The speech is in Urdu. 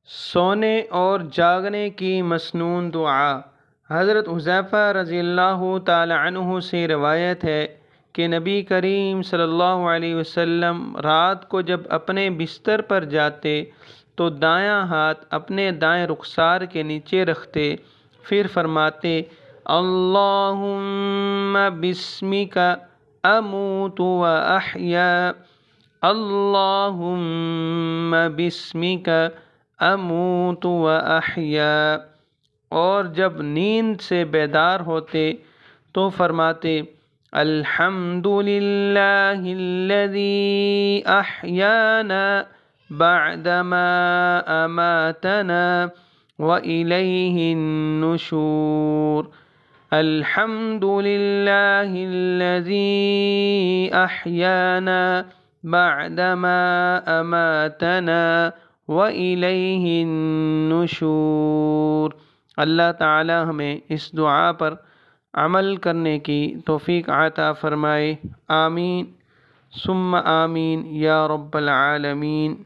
سونے اور جاگنے کی مسنون دعا۔ حضرت حذیفہ رضی اللہ تعالی عنہ سے روایت ہے کہ نبی کریم صلی اللہ علیہ وسلم رات کو جب اپنے بستر پر جاتے تو دایاں ہاتھ اپنے دائیں رخسار کے نیچے رکھتے، پھر فرماتے اللہم بسمک اموت و احیا، اللہم بسمک اموت و احیا۔ اور جب نیند سے بیدار ہوتے تو فرماتے الحمد للہ الذی احیانا بعدما اماتنا وإلیہ النشور۔ الحمد للہ الذی احیانا بعدما اماتنا وإلیہ النشور۔ اللہ تعالی ہمیں اس دعا پر عمل کرنے کی توفیق عطا فرمائے، آمین ثم آمین یا رب العالمین۔